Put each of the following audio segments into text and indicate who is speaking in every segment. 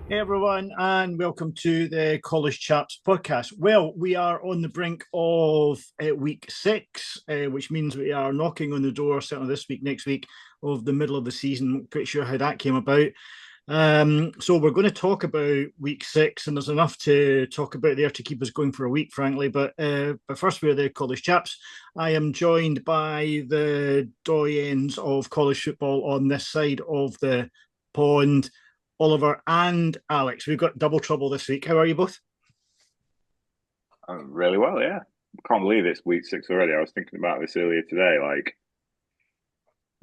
Speaker 1: Hey everyone, and welcome to the College Chaps podcast. Well, we are on the brink of week six, which means we are knocking on the door, certainly this week, next week, of the middle of the season. Pretty sure how that came about. So we're going to talk about week six, and there's enough to talk about there to keep us going for a week, frankly. But first, we're the College Chaps. I am joined by the doyens of college football on this side of the pond. Oliver and Alex. We've got double trouble this week. How are you both?
Speaker 2: Really well, yeah. Can't believe it's week six already. I was thinking about this earlier today. Like,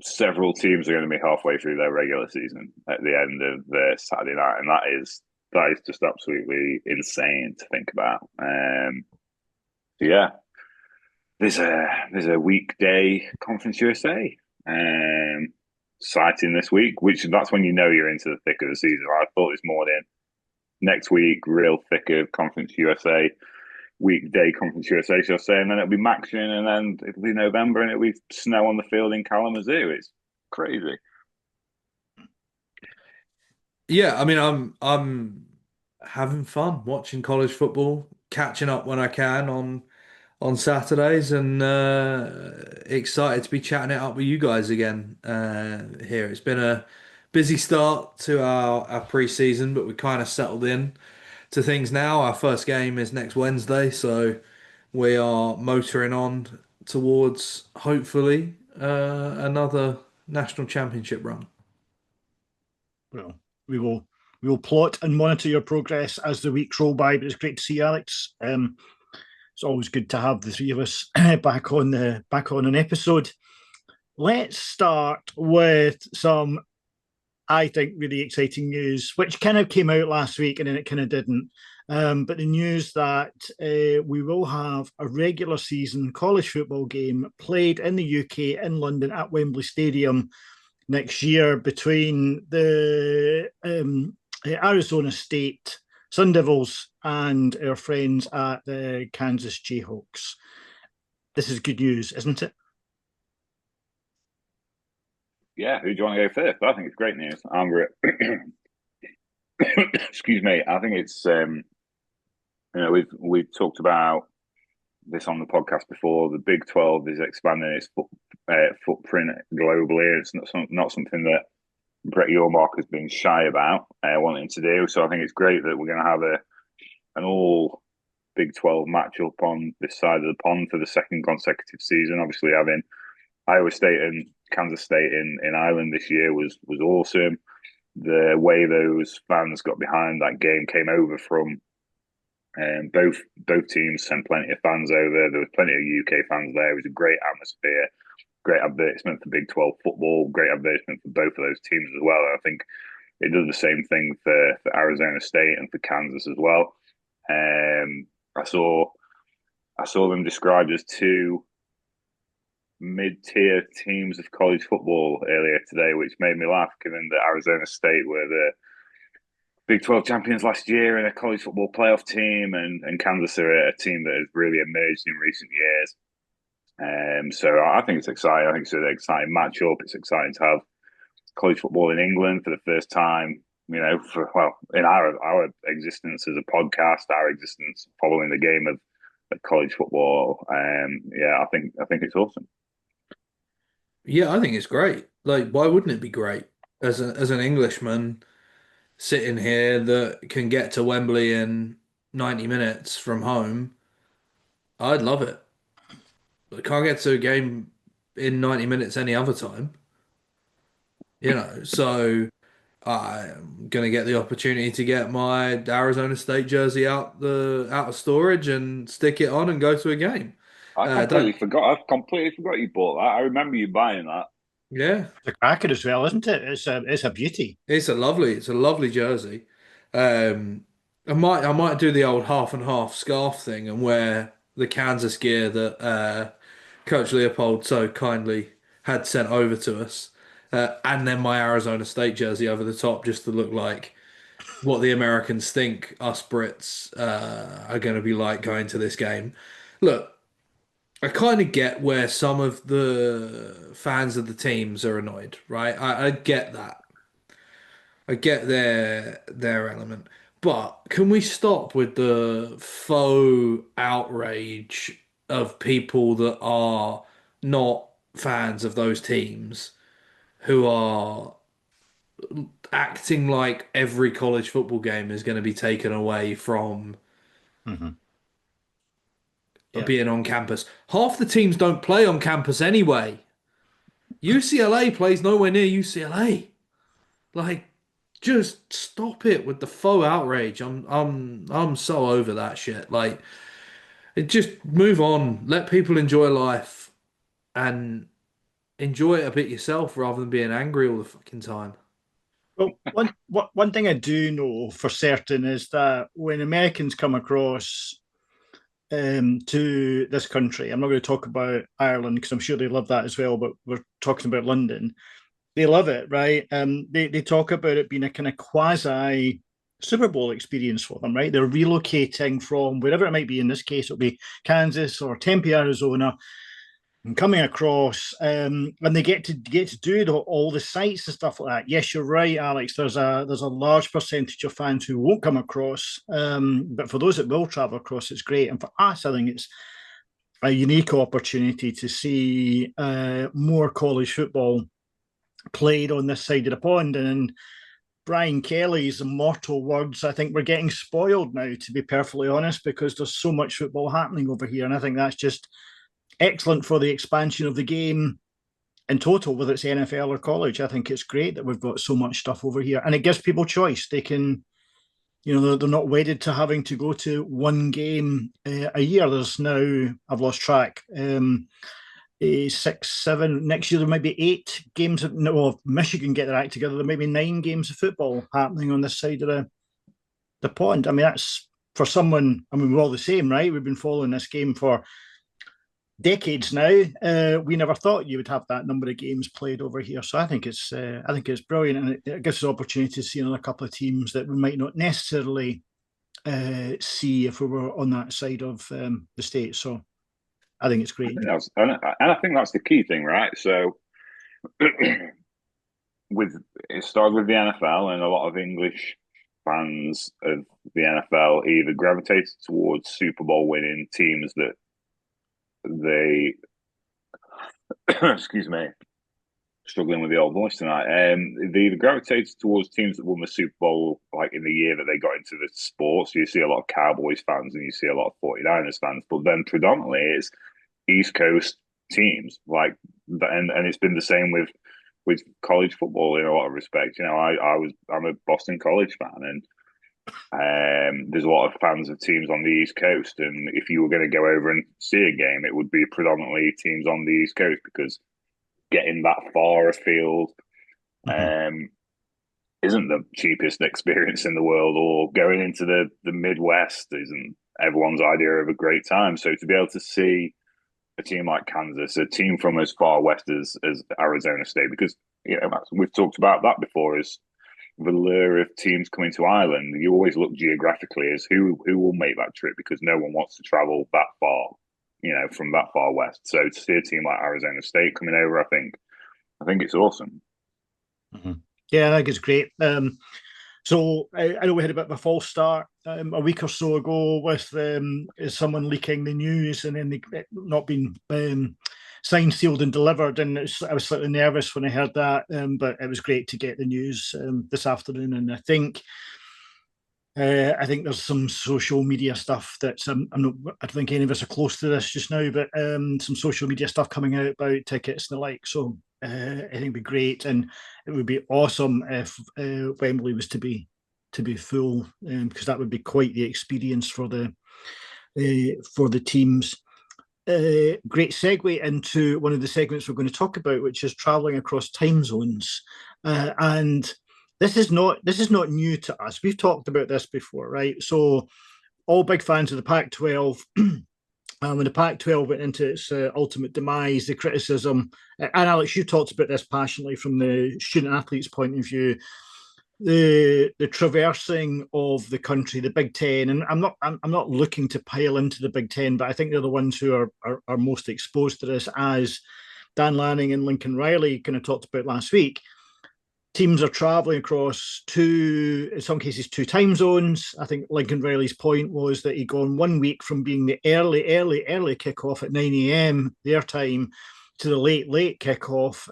Speaker 2: several teams are going to be halfway through their regular season at the end of the Saturday night, and that is just absolutely insane to think about. Yeah, there's a weekday Conference USA sighting this week, which that's when you know you're into the thick of the season. I thought this morning, next week, real thick of Conference USA. Weekday Conference USA, shall I say, and then it'll be Maction, and then it'll be November, and it'll be snow on the field in Kalamazoo. It's crazy.
Speaker 3: Yeah, I mean, I'm having fun watching college football, catching up when I can on Saturdays, and excited to be chatting it up with you guys again here. It's been a busy start to our pre-season, but we kind of settled in to things now. Our first game is next Wednesday, so we are motoring on towards hopefully another national championship run.
Speaker 1: Well, we will we will plot and monitor your progress as the weeks roll by. But it's great to see you, Alex. It's always good to have the three of us back on an episode. Let's start with some, I think, really exciting news, which kind of came out last week and then it kind of didn't. But the news that we will have a regular season college football game played in the UK in London at Wembley Stadium next year between the Arizona State Sun Devils and our friends at the Kansas Jayhawks. This is good news, isn't it?
Speaker 2: Yeah, who do you want to go first? I think it's great news. Excuse me. I think it's we've talked about this on the podcast before. The Big 12 is expanding its footprint globally. It's not something that Brett Yormark has been shy about wanting to do. So I think it's great that we're going to have an all Big 12 matchup on this side of the pond for the second consecutive season. Obviously, having Iowa State and Kansas State in Ireland this year was awesome. The way those fans got behind that game came over from both teams sent plenty of fans over. There was plenty of UK fans there. It was a great atmosphere, great advertisement for Big 12 football, great advertisement for both of those teams as well. And I think it does the same thing for Arizona State and for Kansas as well. I saw them described as two mid-tier teams of college football earlier today, which made me laugh, given that Arizona State were the Big 12 champions last year and a college football playoff team, and Kansas are a team that has really emerged in recent years. So I think it's exciting. I think it's an exciting matchup. It's exciting to have college football in England for the first time. In our existence as a podcast, our existence following the game of college football. Yeah, I think it's awesome.
Speaker 3: Yeah, I think it's great. Like, why wouldn't it be great as an Englishman sitting here that can get to Wembley in 90 minutes from home? I'd love it. I can't get to a game in 90 minutes any other time, So I'm gonna get the opportunity to get my Arizona State jersey out of storage and stick it on and go to a game.
Speaker 2: I
Speaker 3: Don't
Speaker 2: completely forgot. I completely forgot you bought that. I remember you buying that.
Speaker 3: Yeah,
Speaker 1: The cracker as well, isn't it? It's a beauty.
Speaker 3: it's a lovely jersey. Um, I might do the old half and half scarf thing and wear the Kansas gear that Coach Leopold so kindly had sent over to us, and then my Arizona State jersey over the top just to look like what the Americans think us Brits are going to be like going to this game. Look, I kind of get where some of the fans of the teams are annoyed, right? I get that. I get their element. But can we stop with the faux outrage of people that are not fans of those teams who are acting like every college football game is going to be taken away from
Speaker 1: Mm-hmm. Yeah.
Speaker 3: being on campus? Half the teams don't play on campus anyway. UCLA plays nowhere near UCLA. Like, just stop it with the faux outrage. I'm so over that shit. Like, just move on. Let people enjoy life and enjoy it a bit yourself rather than being angry all the fucking time.
Speaker 1: Well, one thing I do know for certain is that when Americans come across to this country, I'm not going to talk about Ireland because I'm sure they love that as well, but we're talking about London. They love it, right? They talk about it being a kind of quasi Super Bowl experience for them, right? They're relocating from wherever it might be. In this case, it'll be Kansas or Tempe, Arizona, and coming across, and they get to do all the sites and stuff like that. Yes, you're right, Alex. There's a large percentage of fans who won't come across, but for those that will travel across, it's great. And for us, I think it's a unique opportunity to see more college football played on this side of the pond. And Brian Kelly's immortal words, I think we're getting spoiled now, to be perfectly honest, because there's so much football happening over here. And I think that's just excellent for the expansion of the game in total, whether it's NFL or college. I think it's great that we've got so much stuff over here. And it gives people choice. They can, they're not wedded to having to go to one game a year. There's now, I've lost track, 6, 7. Next year there might be 8 games. No, if Michigan get their act together, there may be 9 games of football happening on this side of the pond. I mean, that's for someone. I mean, we're all the same, right? We've been following this game for decades now. We never thought you would have that number of games played over here. So I think it's brilliant, and it gives us opportunity to see another couple of teams that we might not necessarily see if we were on that side of the state. So I think it's great.
Speaker 2: I think that's the key thing, right? So it started with the NFL, and a lot of English fans of the NFL either gravitated towards Super Bowl winning teams that they excuse me, struggling with the old voice tonight. They either gravitated towards teams that won the Super Bowl like in the year that they got into the sport. So you see a lot of Cowboys fans and you see a lot of 49ers fans, but then predominantly it's East Coast teams, like, and it's been the same with college football in a lot of respects. I'm a Boston College fan, and there's a lot of fans of teams on the East Coast. And if you were going to go over and see a game, it would be predominantly teams on the East Coast, because getting that far afield isn't the cheapest experience in the world, or going into the Midwest isn't everyone's idea of a great time. So to be able to see a team like Kansas, a team from as far west as Arizona State, because we've talked about that before, is the lure of teams coming to Ireland. You always look geographically as who will make that trip, because no one wants to travel that far, from that far west. So to see a team like Arizona State coming over, I think it's awesome.
Speaker 1: Mm-hmm. Yeah, I think it's great. So I know we had a bit of a false start a week or so ago with someone leaking the news, and then they not been signed, sealed, and delivered. And I was slightly nervous when I heard that, but it was great to get the news this afternoon. And I think there's some social media stuff that's I don't think any of us are close to this just now, but some social media stuff coming out about tickets and the like. So I think it'd be great, and it would be awesome if Wembley was to be full, because that would be quite the experience for the teams. Great segue into one of the segments we're going to talk about, which is traveling across time zones, and this is not new to us. We've talked about this before, right? So all big fans of the Pac-12. When the Pac-12 went into its ultimate demise, the criticism, and Alex, you talked about this passionately from the student athlete's point of view, the traversing of the country, the Big Ten, and I'm not looking to pile into the Big Ten, but I think they're the ones who are most exposed to this, as Dan Lanning and Lincoln Riley kind of talked about last week. teams are travelling across in some cases, two time zones. I think Lincoln Riley's point was that he'd gone 1 week from being the early kickoff at 9 a.m. their time to the late kickoff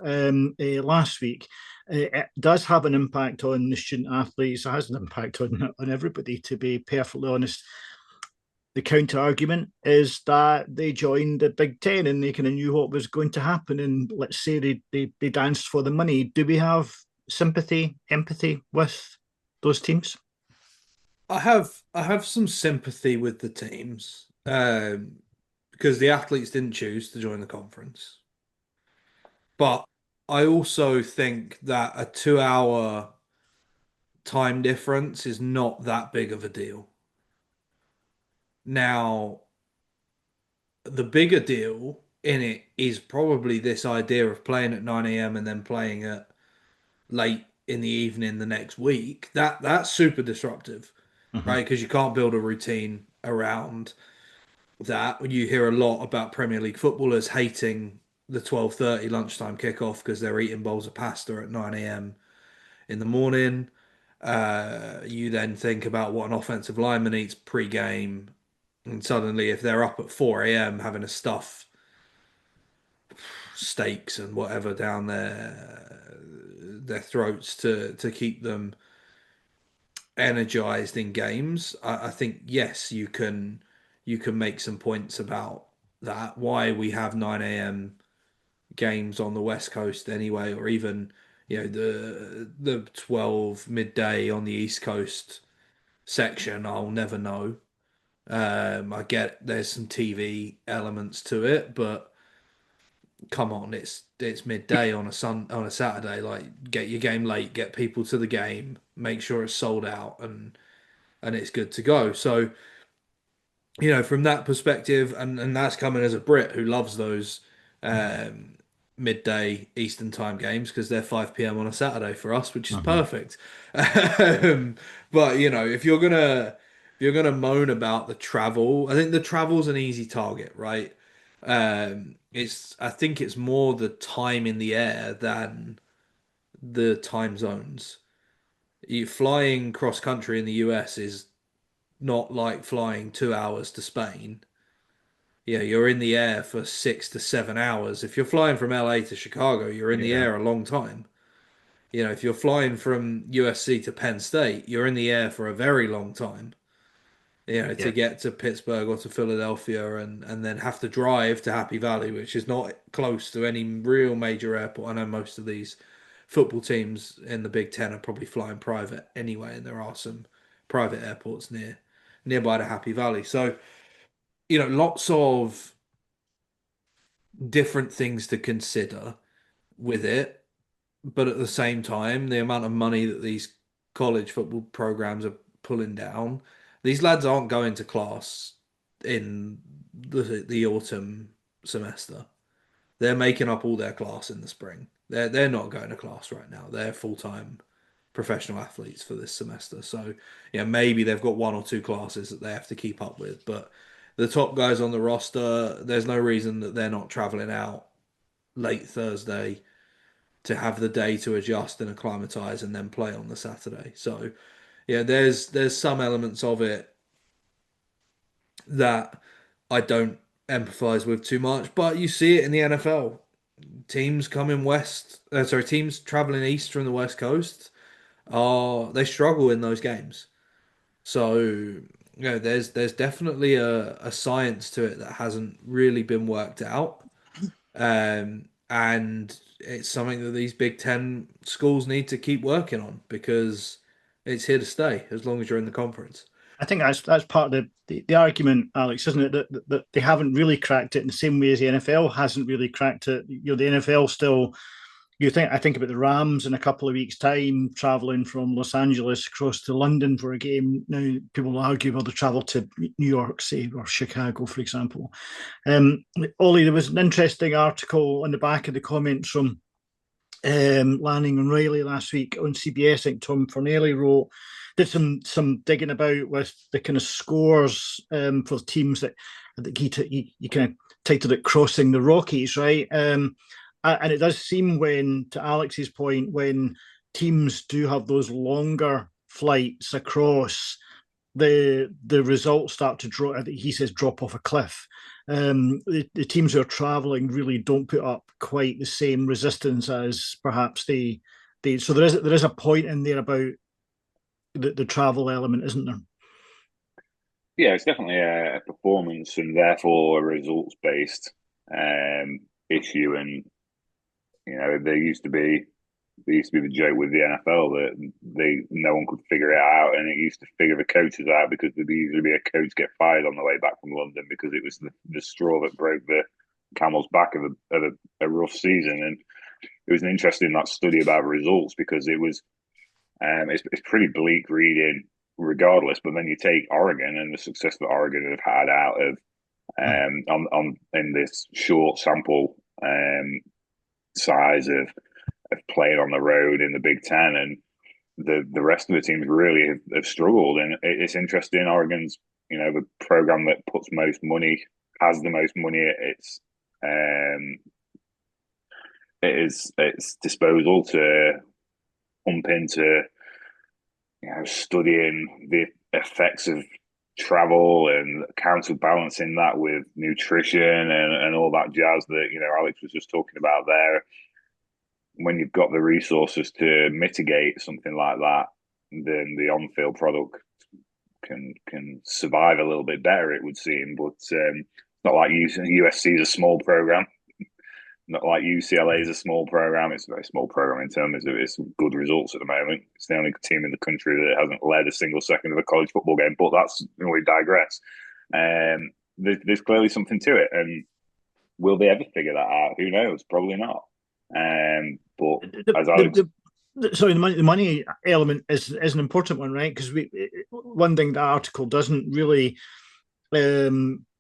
Speaker 1: last week. It does have an impact on the student athletes. It has an impact on everybody, to be perfectly honest. The counter argument is that they joined the Big Ten and they kind of knew what was going to happen. And let's say they danced for the money. Do we have sympathy, empathy with those teams?
Speaker 3: I have some sympathy with the teams because the athletes didn't choose to join the conference. But I also think that a 2-hour time difference is not that big of a deal. Now, the bigger deal in it is probably this idea of playing at 9 a.m. and then playing at late in the evening the next week. That's super disruptive, right? Because you can't build a routine around that. You hear a lot about Premier League footballers hating the 12:30 lunchtime kickoff because they're eating bowls of pasta at 9 a.m. in the morning. You then think about what an offensive lineman eats pre-game, and suddenly if they're up at 4 a.m. having to stuff steaks and whatever down their throats to keep them energized in games, I think yes, you can make some points about that. Why we have 9 a.m. games on the West Coast anyway, or even the 12 midday on the East Coast section, I'll never know. I get there's some TV elements to it, but come on, it's midday on a Saturday. Like, get your game late, get people to the game, make sure it's sold out, and it's good to go. So, from that perspective, and that's coming as a Brit who loves those midday Eastern time games because they're 5 p.m. on a Saturday for us, which is perfect. But if you're gonna moan about the travel, I think the travel's an easy target, right? I think it's more the time in the air than the time zones. You flying cross country in the US is not like flying 2 hours to Spain. Yeah, you're in the air for 6 to 7 hours. If you're flying from LA to Chicago, you're in the air a long time. If you're flying from USC to Penn State, you're in the air for a very long time. To get to Pittsburgh or to Philadelphia and then have to drive to Happy Valley, which is not close to any real major airport. I know most of these football teams in the Big Ten are probably flying private anyway, and there are some private airports nearby to Happy Valley. So, lots of different things to consider with it. But at the same time, the amount of money that these college football programs are pulling down, these lads aren't going to class in the autumn semester. They're making up all their class in the spring. They're not going to class right now. They're full-time professional athletes for this semester. So, maybe they've got 1 or 2 classes that they have to keep up with. But the top guys on the roster, there's no reason that they're not traveling out late Thursday to have the day to adjust and acclimatize and then play on the Saturday. So, there's some elements of it that I don't empathize with too much, but you see it in the NFL. Teams teams traveling east from the West Coast they struggle in those games. So, there's definitely a science to it that hasn't really been worked out. And it's something that these Big Ten schools need to keep working on because it's here to stay as long as you're in the conference.
Speaker 1: I think that's part of the argument, Alex, isn't it? That they haven't really cracked it in the same way as the NFL hasn't really cracked it. The NFL still. I think about the Rams in a couple of weeks' time, traveling from Los Angeles across to London for a game. Now, people will argue whether they travel to New York, say, or Chicago, for example. Ollie, there was an interesting article on the back of the comments from Lanning and Riley last week on CBS. I think Tom Fornelli did some digging about with the kind of scores for teams that he kind of titled it "Crossing the Rockies," right? And it does seem to Alex's point, when teams do have those longer flights across, the results start to drop. He says drop off a cliff. The teams who are traveling really don't put up quite the same resistance as perhaps they. So there is a point in there about the travel element, isn't there?
Speaker 2: Yeah, it's definitely a performance and therefore a results based issue. And there used to be the joke with the NFL that no one could figure it out, and it used to figure the coaches out because there'd usually be a coach get fired on the way back from London because it was the straw that broke the camel's back of a rough season. And it was an interesting that study about results because it was it's pretty bleak reading regardless. But then you take Oregon and the success that Oregon have had out of on in this short sample size of playing on the road in the Big Ten, and the rest of the teams really have struggled. And it's interesting. Oregon's the program that puts most money, has the most money at its disposal to pump into studying the effects of travel and counterbalancing that with nutrition and all that jazz that Alex was just talking about there. When you've got the resources to mitigate something like that, then the on-field product can survive a little bit better, it would seem. But it's not like USC is a small program, not like UCLA is a small program. It's a very small program in terms of its good results at the moment. It's the only team in the country that hasn't led a single second of a college football game. But we digress. There's clearly something to it, and will they ever figure that out? Who knows? Probably not. But as Alex,
Speaker 1: sorry, the money element is an important one, right? Because one thing the article doesn't really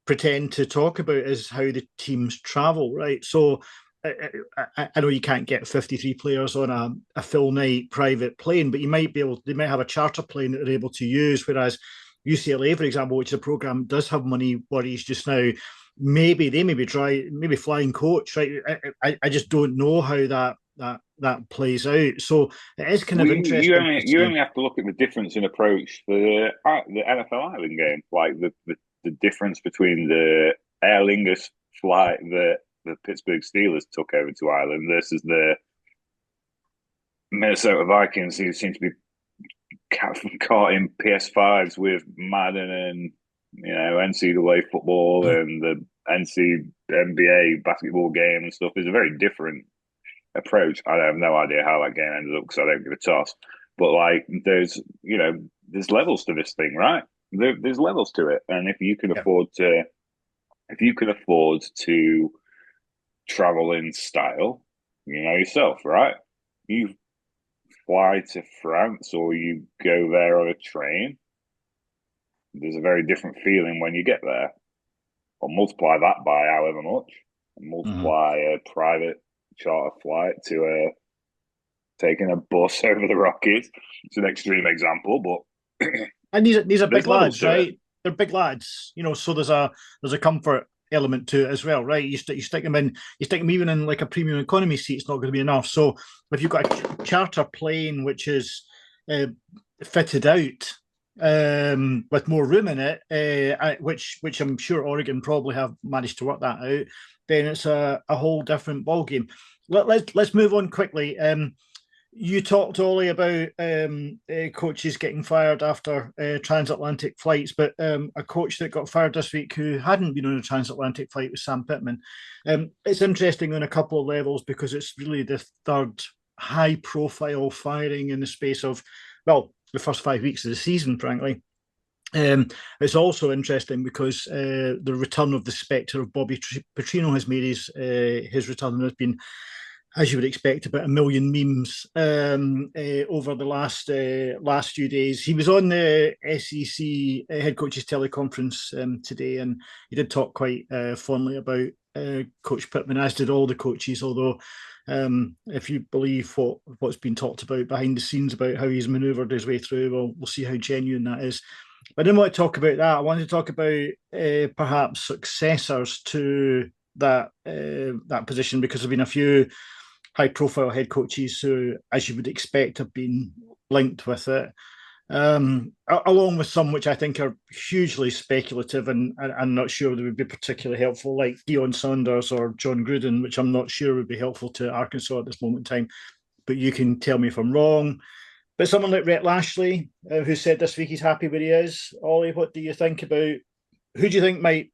Speaker 1: pretend to talk about is how the teams travel, right? So I know you can't get 53 players on a full night private plane, but they might have a charter plane that they're able to use, whereas UCLA, for example, which is a program does have money worries just now, maybe flying coach, right? I just don't know how that plays out. So it is kind of interesting.
Speaker 2: You only have to look at the difference in approach for the NFL Island game, like the difference between the Aer Lingus flight that the Pittsburgh Steelers took over to Ireland versus the Minnesota Vikings, who seem to be caught in PS5s with Madden and NCAA football and the NBA basketball game and stuff. Is a very different approach. I have no idea how that game ended up because I don't give a toss. But there's levels to this thing, right? There's levels to it, and if you can afford to travel in style, yourself, right? You fly to France or you go there on a train. There's a very different feeling when you get there. Or multiply that by however much, and multiply a private charter flight to taking a bus over the Rockies. It's an extreme example, but
Speaker 1: and these are big lads, right? They're big lads, so there's a comfort element to it as well, right? You stick them even in like a premium economy seat, it's not going to be enough. So if you've got a charter plane which is fitted out with more room in it, which I'm sure Oregon probably have managed to work that out, then it's a whole different ballgame. Let's move on quickly. You talked, Ollie, about coaches getting fired after transatlantic flights, but a coach that got fired this week who hadn't been on a transatlantic flight was Sam Pittman. It's interesting on a couple of levels because it's really the third high-profile firing in the space of, the first 5 weeks of the season, frankly. It's also interesting because the return of the spectre of Bobby Petrino has made his return, and there's been, as you would expect, about 1 million memes over the last few days. He was on the SEC head coaches teleconference today, and he did talk quite fondly about Coach Pittman, as did all the coaches, although if you believe what's been talked about behind the scenes about how he's manoeuvred his way through, we'll see how genuine that is. But I didn't want to talk about that. I wanted to talk about perhaps successors to that position, because there have been a few high-profile head coaches who, as you would expect, have been linked with it. Along with some which I think are hugely speculative and I'm not sure they would be particularly helpful, like Deion Sanders or John Gruden, which I'm not sure would be helpful to Arkansas at this moment in time. But you can tell me if I'm wrong. But someone like Rhett Lashley, who said this week he's happy where he is. Ollie, what do you think about, who do you think might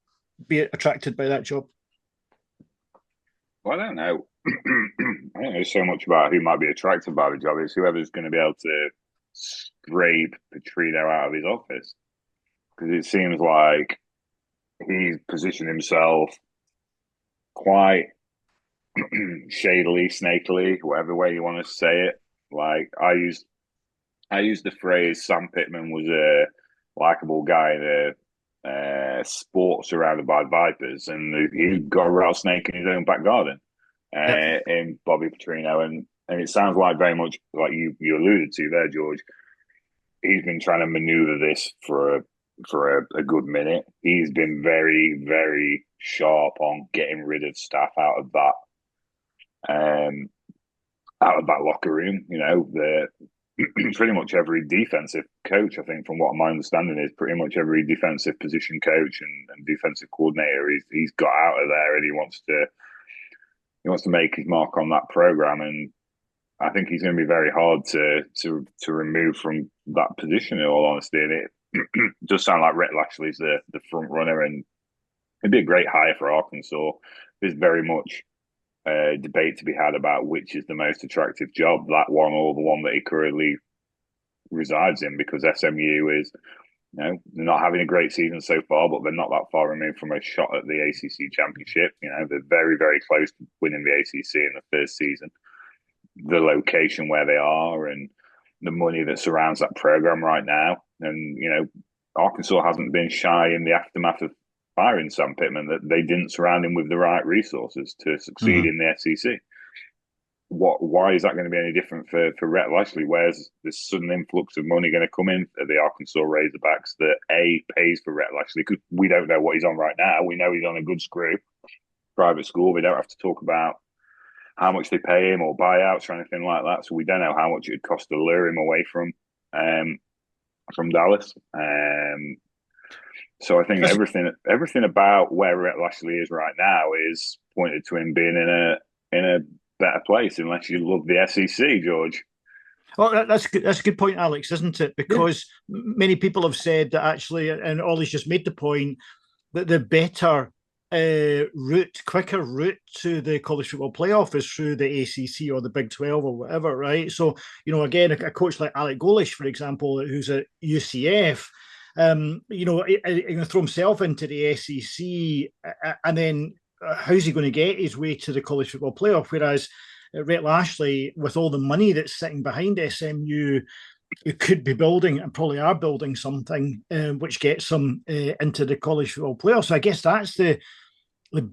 Speaker 1: be attracted by that job?
Speaker 2: Well, I don't know. I don't know so much about who might be attracted by the job. It's whoever's going to be able to scrape Petrino out of his office, because it seems like he's positioned himself quite shadily, snakily, whatever way you want to say it. Like I used the phrase Sam Pittman was a likable guy in a sport surrounded by vipers, and he got a rattlesnake in his own back garden. In Bobby Petrino, and it sounds like very much like you alluded to there, George. He's been trying to maneuver this for a good minute. He's been very, very sharp on getting rid of staff out of that locker room. You know, pretty much every defensive coach, I think, from what my understanding is, pretty much every defensive position coach and defensive coordinator, he's got out of there, and he wants to make his mark on that program, and I think he's going to be very hard to remove from that position. In all honesty, and it does sound like Rhett Lashley's the front runner, and it'd be a great hire for Arkansas. There's very much a debate to be had about which is the most attractive job, that one or the one that he currently resides in, because SMU is, you know, they're not having a great season so far, but they're not that far removed from a shot at the ACC championship. You know, they're very, very close to winning the ACC in the first season. The location where they are and the money that surrounds that program right now. And, you know, Arkansas hasn't been shy in the aftermath of firing Sam Pittman, that they didn't surround him with the right resources to succeed in the SEC. Why is that going to be any different for Rhett Lashley? Where's this sudden influx of money going to come in for the Arkansas Razorbacks that pays for Rhett Lashley? Because we don't know what he's on right now. We know he's on a good screw, private school. We don't have to talk about how much they pay him or buyouts or anything like that. So we don't know how much it would cost to lure him away from Dallas. So I think everything about where Rhett Lashley is right now is pointed to him being in a better place, unless you love the SEC, George.
Speaker 1: Well, that's good. That's a good point, Alex, isn't it? Because many people have said that actually, and Ollie's just made the point that the better quicker route to the college football playoff is through the ACC or the Big 12 or whatever, right? So, you know, again, a coach like Alec Golish, for example, who's at UCF, you know, going to throw himself into the SEC, and then how's he going to get his way to the college football playoff? Whereas Rhett Lashley, with all the money that's sitting behind SMU, you could be building and probably are building something which gets them into the college football playoff. So I guess that's the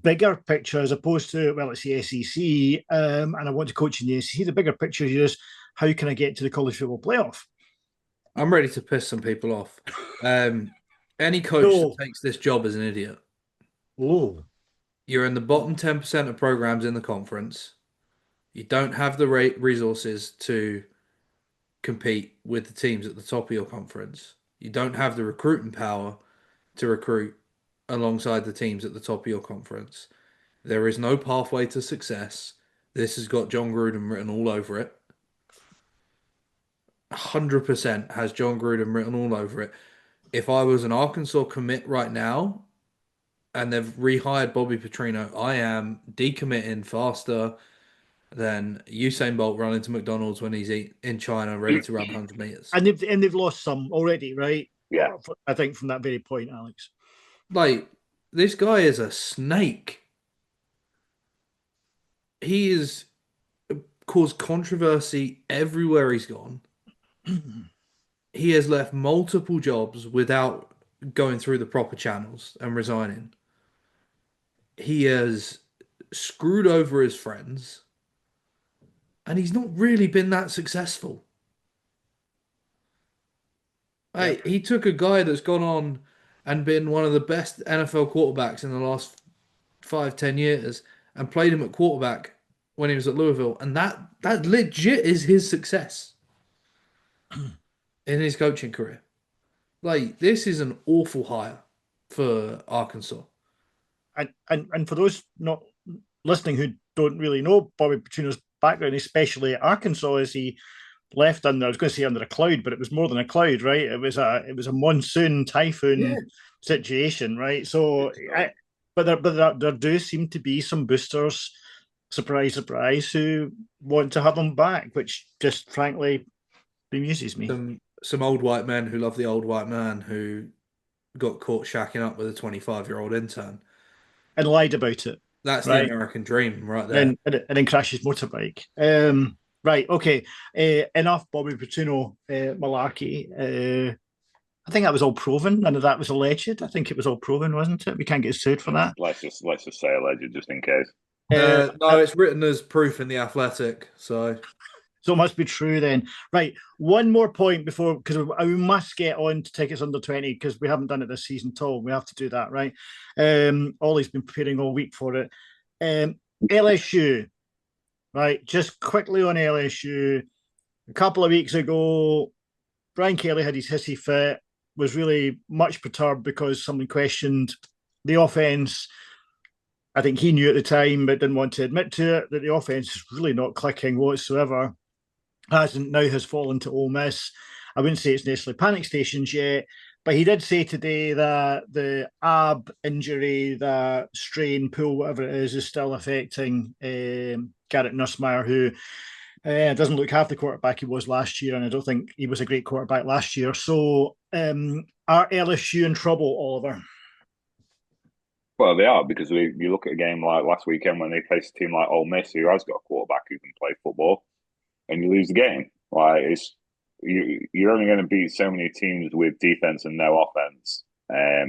Speaker 1: bigger picture, as opposed to, well, it's the SEC and I want to coach in the SEC. The bigger picture is, how can I get to the college football playoff?
Speaker 3: I'm ready to piss some people off. Any coach that takes this job is an idiot.
Speaker 1: Oh.
Speaker 3: You're in the bottom 10% of programs in the conference. You don't have the resources to compete with the teams at the top of your conference. You don't have the recruiting power to recruit alongside the teams at the top of your conference. There is no pathway to success. This has got John Gruden written all over it. 100% has John Gruden written all over it. If I was an Arkansas commit right now and they've rehired Bobby Petrino, I am decommitting faster than Usain Bolt running to McDonald's when he's in China ready to run 100 meters.
Speaker 1: And they've lost some already, right?
Speaker 2: Yeah.
Speaker 1: I think from that very point, Alex.
Speaker 3: Like, this guy is a snake. He has caused controversy everywhere he's gone. He has left multiple jobs without going through the proper channels and resigning. He has screwed over his friends. And he's not really been that successful. Hey, he took a guy that's gone on and been one of the best NFL quarterbacks in the last 5-10 years and played him at quarterback when he was at Louisville, and that legit is his success in his coaching career. Like, this is an awful hire for Arkansas.
Speaker 1: And for those not listening who don't really know Bobby Petrino's background, especially at Arkansas, as he left under, I was going to say under a cloud, but it was more than a cloud, right? It was a monsoon typhoon situation, right? So, there do seem to be some boosters, surprise, surprise, who want to have him back, which just frankly bemuses me.
Speaker 3: Some old white men who love the old white man who got caught shacking up with a 25-year-old intern.
Speaker 1: And lied about it.
Speaker 3: That's the
Speaker 1: right?
Speaker 3: American dream right there.
Speaker 1: And then crashes motorbike. Right, okay. Enough Bobby Petrino malarkey. I think that was all proven. None of that was alleged. I think it was all proven, wasn't it? We can't get sued for that.
Speaker 2: Let's just say alleged, just in case.
Speaker 3: No, it's written as proof in the Athletic, so
Speaker 1: it must be true then. Right, one more point before, because we must get on to tickets under 20, because we haven't done it this season at all. We have to do that, right? Ollie's been preparing all week for it. LSU, right? Just quickly on LSU. A couple of weeks ago, Brian Kelly had his hissy fit, was really much perturbed because someone questioned the offense. I think he knew at the time, but didn't want to admit to it, that the offense is really not clicking whatsoever. Has fallen to Ole Miss. I wouldn't say it's necessarily panic stations yet, but he did say today that the ab injury, that strain, pull, whatever it is still affecting Garrett Nussmeier, who doesn't look half the quarterback he was last year, and I don't think he was a great quarterback last year. So are LSU in trouble, Oliver?
Speaker 2: Well, they are, because you look at a game like last weekend when they faced a team like Ole Miss, who has got a quarterback who can play football, and you lose the game. Like, you're only going to beat so many teams with defense and no offense,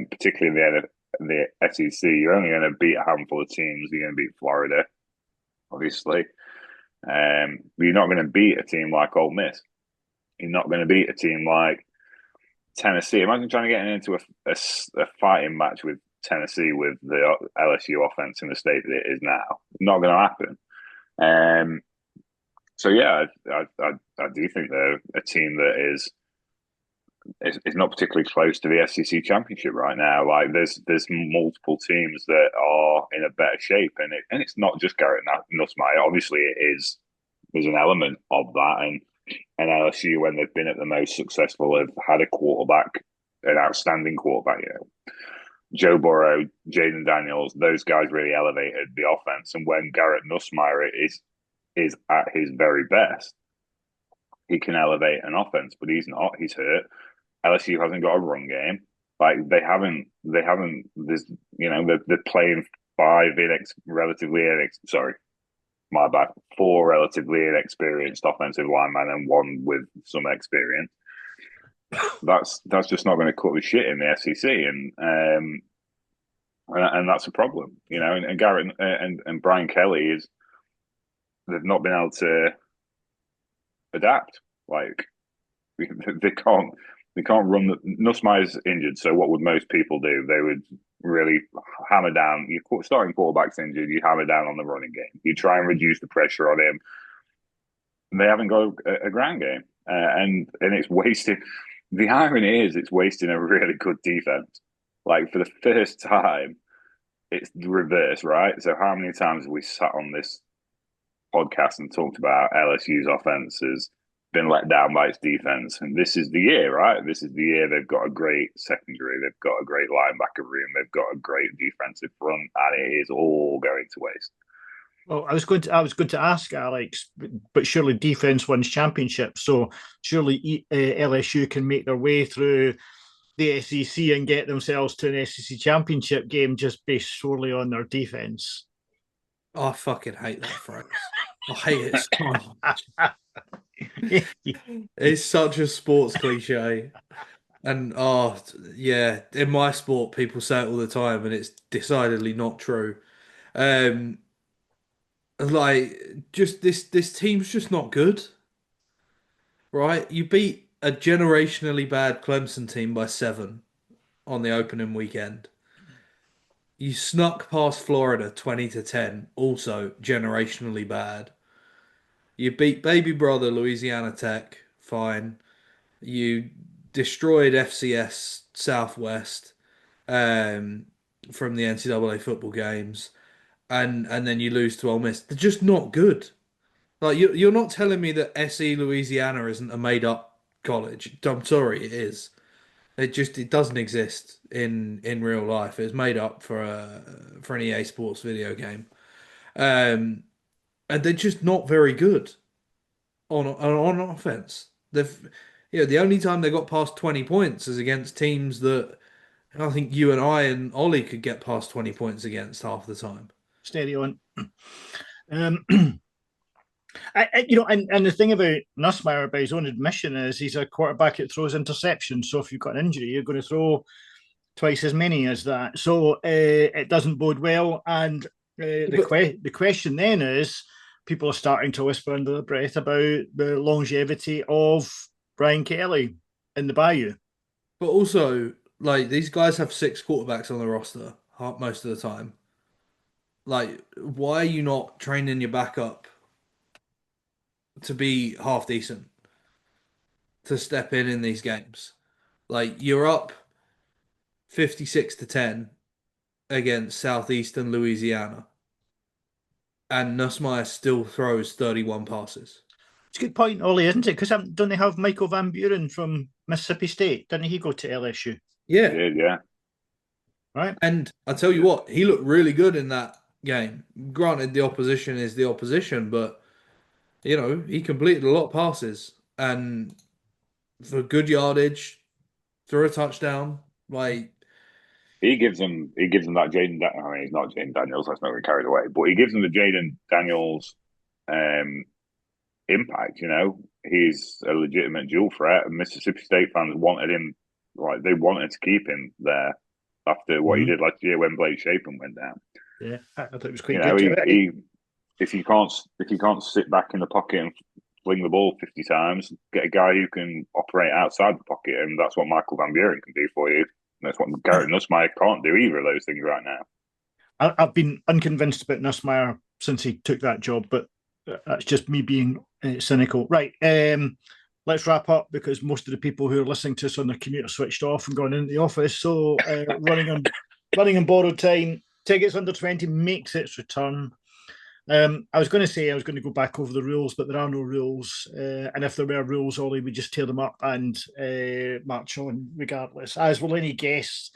Speaker 2: particularly in the SEC. You're only going to beat a handful of teams. You're going to beat Florida, obviously. But you're not going to beat a team like Ole Miss. You're not going to beat a team like Tennessee. Imagine trying to get into a fighting match with Tennessee with the LSU offense in the state that it is now. Not going to happen. So yeah, I do think they're a team that is not particularly close to the SEC championship right now. Like, there's multiple teams that are in a better shape, and it's not just Garrett Nussmeier. Obviously, there's an element of that, and LSU, when they've been at the most successful, have had an outstanding quarterback. Joe Burrow, Jaden Daniels, those guys really elevated the offense. And when Garrett Nussmeier is at his very best, he can elevate an offense, but he's not. He's hurt. LSU hasn't got a run game. Like, they haven't. There's, they're playing four relatively inexperienced offensive linemen and one with some experience. That's just not going to cut the shit in the SEC, and that's a problem, And Garrett and Brian Kelly they've not been able to adapt. Like, they can't run. Nussmeier's injured, so what would most people do? They would really hammer down. Your starting quarterback's injured, you hammer down on the running game. You try and reduce the pressure on him. They haven't got a ground game, and it's wasting. The irony is, it's wasting a really good defense. Like, for the first time, it's the reverse, right? So how many times have we sat on this podcast and talked about LSU's offense has been let down by its defense? And this is the year, right? This is the year they've got a great secondary, they've got a great linebacker room, they've got a great defensive front, and it is all going to waste.
Speaker 1: Well, I was going to ask Alex, but surely defense wins championships, so surely LSU can make their way through the SEC and get themselves to an SEC championship game just based solely on their defense.
Speaker 3: I fucking hate that phrase. I hate it so much. It's such a sports cliche. And yeah, in my sport, people say it all the time, and it's decidedly not true. Like, just this team's just not good, right? You beat a generationally bad Clemson team by 7 on the opening weekend. You snuck past Florida 20-10, also generationally bad. You beat baby brother Louisiana Tech, fine. You destroyed FCS Southwest from the NCAA football games, and then you lose to Ole Miss. They're just not good. Like you're not telling me that SE Louisiana isn't a made up college. I'm sorry, it is. It doesn't exist in real life. It's made up for an EA Sports video game. Um, and they're just not very good on offense. The only time they got past 20 points is against teams that I think you and I and Ollie could get past 20 points against half the time.
Speaker 1: Steady on. And the thing about Nussmeier, by his own admission, is he's a quarterback that throws interceptions. So if you've got an injury, you're going to throw twice as many as that. So it doesn't bode well. And the question then is, people are starting to whisper under their breath about the longevity of Brian Kelly in the Bayou.
Speaker 3: But also, like, these guys have 6 quarterbacks on the roster most of the time. Like, why are you not training your backup to be half decent to step in these games? Like, you're up 56-10 against Southeastern Louisiana, and Nussmeier still throws 31 passes.
Speaker 1: It's a good point, Ollie, isn't it? Because don't they have Michael Van Buren from Mississippi State? Didn't he go to LSU?
Speaker 3: Yeah.
Speaker 2: Yeah.
Speaker 1: Right.
Speaker 3: And I tell you what, he looked really good in that game. Granted, the opposition is the opposition, but he completed a lot of passes and for good yardage, threw a touchdown. Like
Speaker 2: he gives them that Jaden. I mean, he's not Jaden Daniels. Let's not get carried away. But he gives them the Jaden Daniels impact. He's a legitimate dual threat, and Mississippi State fans wanted him. Like they wanted to keep him there after what he did last year when Blake Shapen went down.
Speaker 1: Yeah, I thought it was quite good.
Speaker 2: If you can't sit back in the pocket and fling the ball 50 times, get a guy who can operate outside the pocket, and that's what Michael Van Buren can do for you. That's what Garrett Nussmeier can't do either of those things right now.
Speaker 1: I've been unconvinced about Nussmeier since he took that job, but that's just me being cynical. Right, let's wrap up because most of the people who are listening to us on their commute are switched off and gone into the office. So running on borrowed time. Tickets under 20 makes its return. I was going to go back over the rules, but there are no rules. And if there were rules, Ollie would just tear them up and march on regardless. As will any guests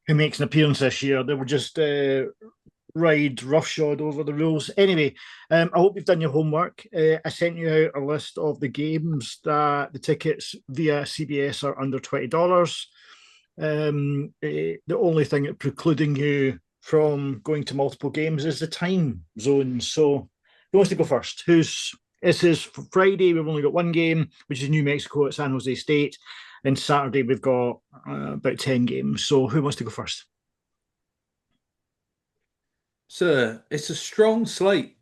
Speaker 1: who makes an appearance this year. They will just ride roughshod over the rules. Anyway, I hope you've done your homework. I sent you out a list of the games that the tickets via CBS are under $20. The only thing that precluding you from going to multiple games is the time zone. So who wants to go first? This is Friday. We've only got one game, which is New Mexico at San Jose State. And Saturday we've got about 10 games. So who wants to go first?
Speaker 3: So it's a strong slate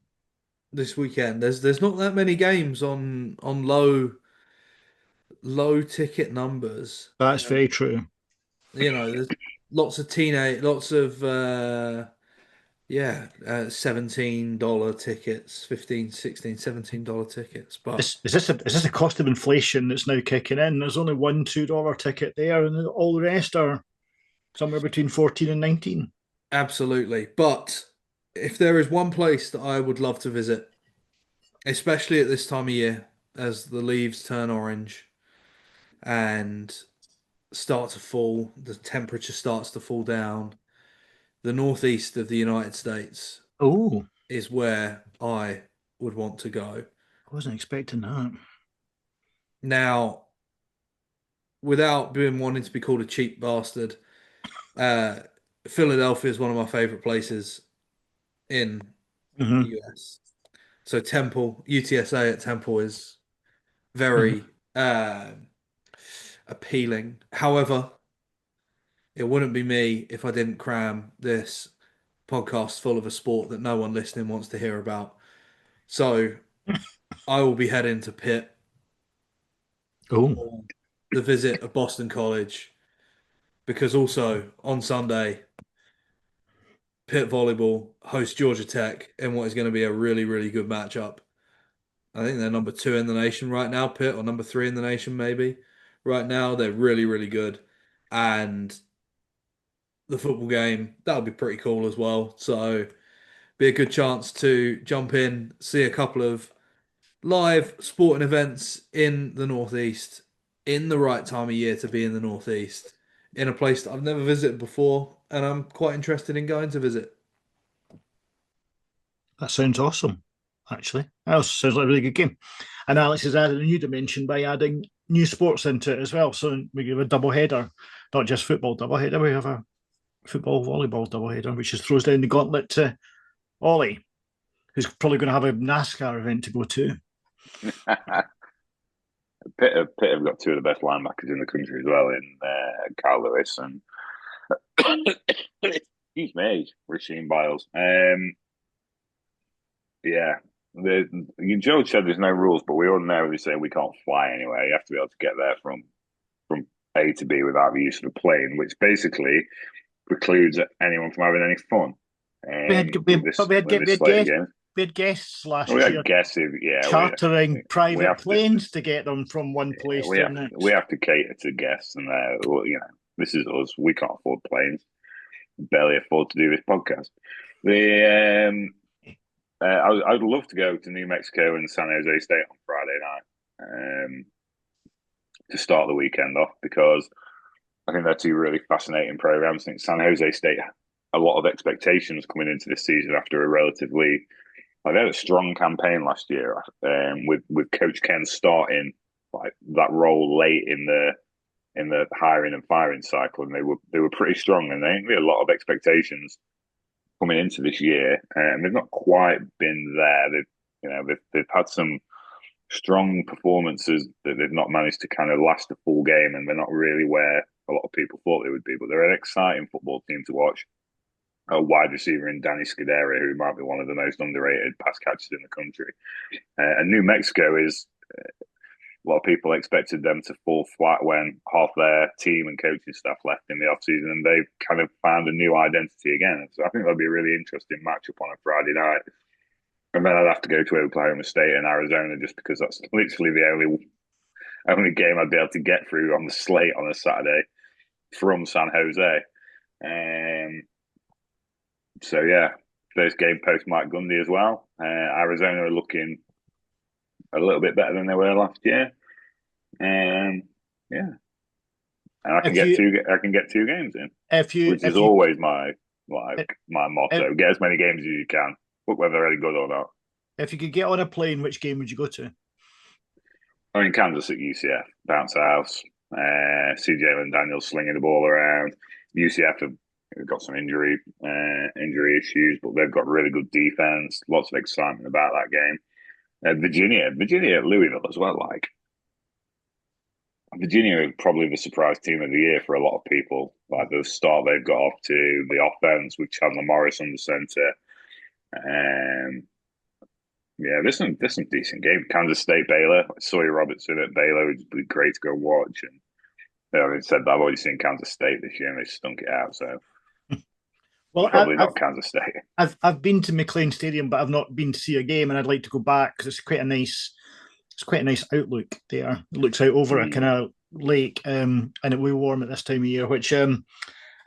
Speaker 3: this weekend. There's not that many games on low ticket numbers.
Speaker 1: That's very true.
Speaker 3: There's lots of $17 tickets, $15, $16, $17 tickets. But
Speaker 1: is this a cost of inflation that's now kicking in? There's only one $2 ticket there, and all the rest are somewhere between 14 and 19.
Speaker 3: Absolutely. But if there is one place that I would love to visit, especially at this time of year, as the leaves turn orange and start to fall, the temperature starts to fall down, the northeast of the United States is where I would want to go.
Speaker 1: I wasn't expecting that.
Speaker 3: Now, without being wanting to be called a cheap bastard, Philadelphia is one of my favorite places in the US. So Temple, UTSA at Temple is very appealing. However, it wouldn't be me if I didn't cram this podcast full of a sport that no one listening wants to hear about. So I will be heading to Pitt.
Speaker 1: Oh,
Speaker 3: The visit of Boston College, because also on Sunday Pitt Volleyball host Georgia Tech in what is going to be a really, really good matchup. I think they're number 2 in the nation right now, Pitt, or number 3 in the nation, maybe. Right now, they're really, really good. And the football game, that'll be pretty cool as well. So, be a good chance to jump in, see a couple of live sporting events in the Northeast, in the right time of year to be in the Northeast, in a place that I've never visited before, and I'm quite interested in going to visit.
Speaker 1: That sounds awesome, actually. That sounds like a really good game. And Alex has added a new dimension by adding new sports into it as well. So we have a double header, not just football double header. We have a football volleyball double header, which just throws down the gauntlet to Ollie, who's probably going to have a NASCAR event to go to.
Speaker 2: Pitt have got 2 of the best linebackers in the country as well, in Carl Lewis and excuse me, Rasheem Biles. Yeah, Joe said there's no rules, but we ordinarily say we can't fly anywhere. You have to be able to get there from A to B without the use of a plane, which basically precludes anyone from having any fun.
Speaker 1: We had guests last
Speaker 2: year.
Speaker 1: We had
Speaker 2: guests,
Speaker 1: chartering private planes to get them from one place to the next.
Speaker 2: We have to cater to guests, and this is us. We can't afford planes. Barely afford to do this podcast. I'd love to go to New Mexico and San Jose State on Friday night to start the weekend off, because I think they're 2 really fascinating programs. I think San Jose State had a lot of expectations coming into this season after a relatively, they had a strong campaign last year with Coach Ken starting like that role late in the hiring and firing cycle, and they were pretty strong, and they had a lot of expectations coming into this year, and they've not quite been there. They've had some strong performances that they've not managed to kind of last a full game, and they're not really where a lot of people thought they would be. But they're an exciting football team to watch. A wide receiver in Danny Scuderi, who might be one of the most underrated pass catchers in the country. And New Mexico is, a lot of people expected them to fall flat when half their team and coaching staff left in the offseason, and they've kind of found a new identity again. So I think that'll be a really interesting matchup on a Friday night. And then I'd have to go to Oklahoma State and Arizona, just because that's literally the only game I'd be able to get through on the slate on a Saturday from San Jose. So yeah, first game post Mike Gundy as well. Arizona are looking a little bit better than they were last year. And I can get 2 games in, which is always my motto. Get as many games as you can, whether they're any good or not.
Speaker 1: If you could get on a plane, which game would you go to?
Speaker 2: I mean, Kansas at UCF, bounce house. See Jalen Daniels slinging the ball around. UCF have got some injury issues, but they've got really good defense. Lots of excitement about that game. Virginia at Louisville as well. Like, Virginia is probably the surprise team of the year for a lot of people. Like, the start they've got off to, the offense with Chandler Morris on the center. There's some decent games. Kansas State, Baylor. Sawyer Robertson at Baylor would be great to go watch. And having said that, I've already seen Kansas State this year, and they stunk it out. So, well, probably not Kansas State.
Speaker 1: I've been to McLean Stadium, but I've not been to see a game, and I'd like to go back because it's quite a nice outlook there. It looks out over a kind of lake, and it will be warm at this time of year, which I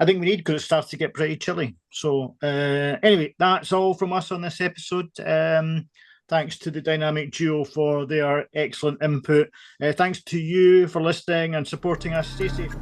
Speaker 1: think we need because it starts to get pretty chilly. So anyway, that's all from us on this episode. Thanks to the dynamic duo for their excellent input. Thanks to you for listening and supporting us. Stay safe.